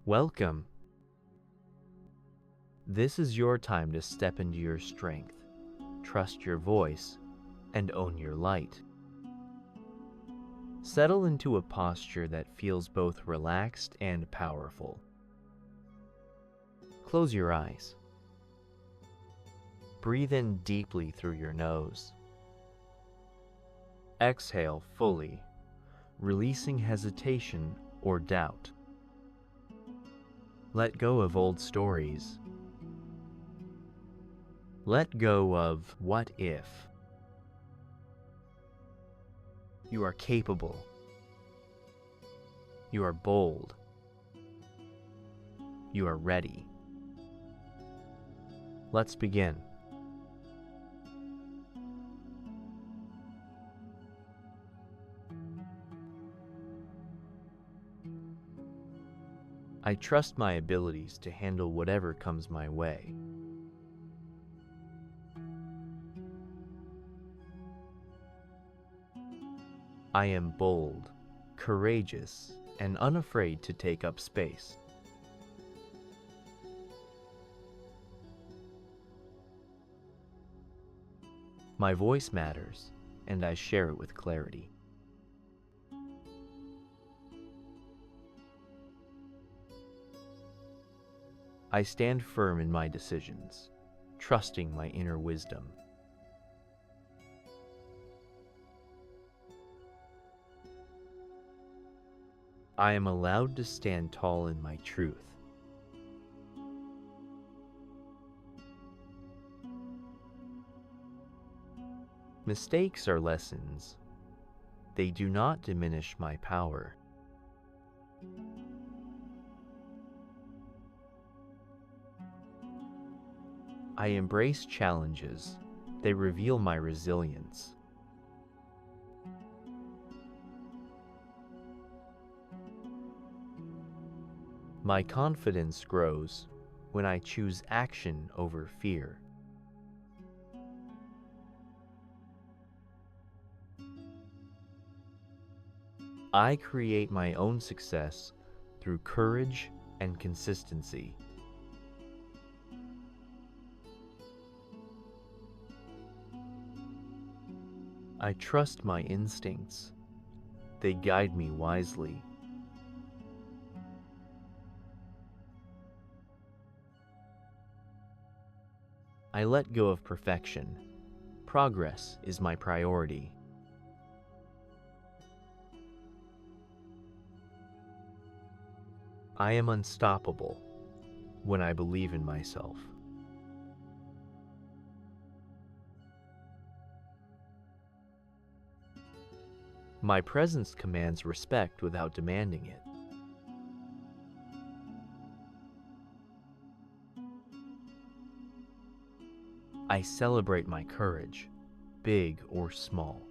Welcome. This is your time to step into your strength, trust your voice, and own your light. Settle into a posture that feels both relaxed and powerful. Close your eyes. Breathe in deeply through your nose. Exhale fully, releasing hesitation or doubt. Let go of old stories. Let go of what if. You are capable. You are bold. You are ready. Let's begin. I trust my abilities to handle whatever comes my way. I am bold, courageous, and unafraid to take up space. My voice matters, and I share it with clarity. I stand firm in my decisions, trusting my inner wisdom. I am allowed to stand tall in my truth. Mistakes are lessons. They do not diminish my power. I embrace challenges. They reveal my resilience. My confidence grows when I choose action over fear. I create my own success through courage and consistency. I trust my instincts. They guide me wisely. I let go of perfection. Progress is my priority. I am unstoppable when I believe in myself. My presence commands respect without demanding it. I celebrate my courage, big or small.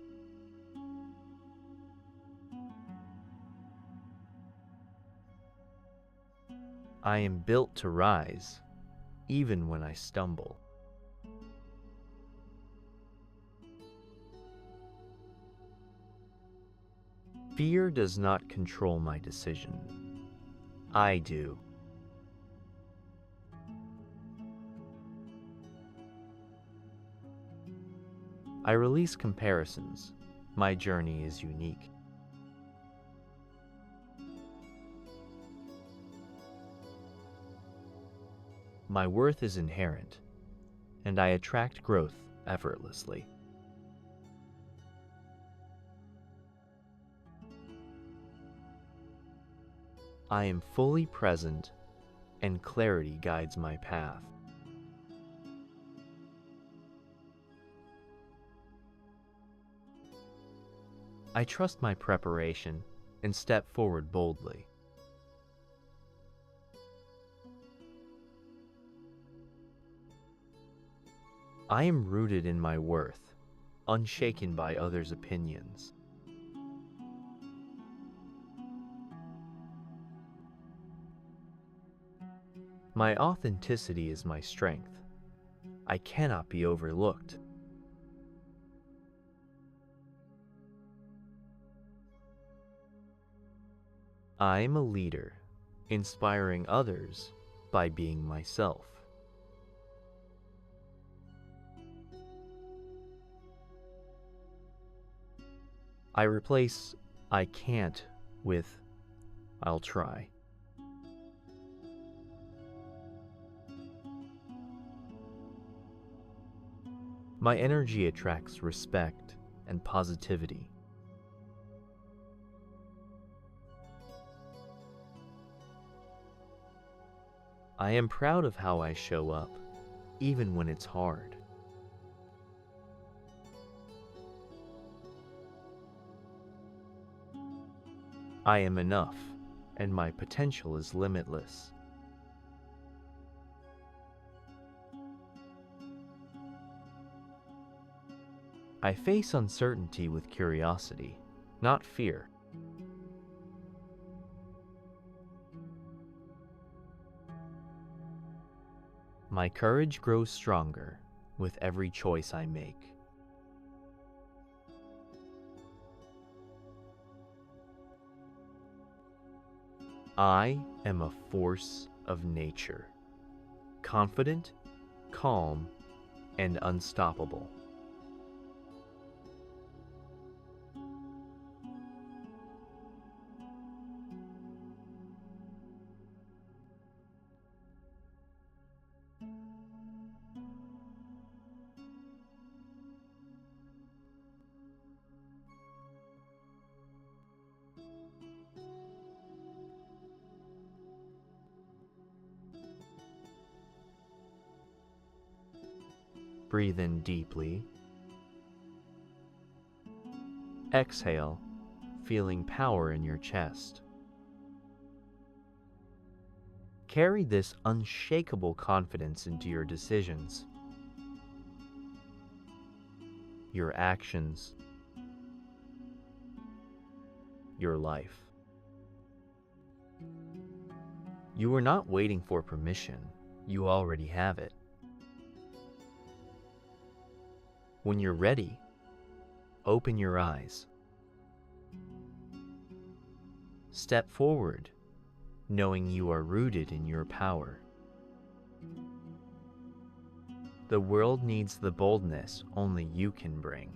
I am built to rise, even when I stumble. Fear does not control my decision. I do. I release comparisons. My journey is unique. My worth is inherent, and I attract growth effortlessly. I am fully present, and clarity guides my path. I trust my preparation and step forward boldly. I am rooted in my worth, unshaken by others' opinions. My authenticity is my strength. I cannot be overlooked. I am a leader, inspiring others by being myself. I replace "I can't" with "I'll try." My energy attracts respect and positivity. I am proud of how I show up, even when it's hard. I am enough, and my potential is limitless. I face uncertainty with curiosity, not fear. My courage grows stronger with every choice I make. I am a force of nature, confident, calm, and unstoppable. Breathe in deeply. Exhale, feeling power in your chest. Carry this unshakable confidence into your decisions, your actions, your life. You are not waiting for permission, you already have it. When you're ready, open your eyes. Step forward, knowing you are rooted in your power. The world needs the boldness only you can bring.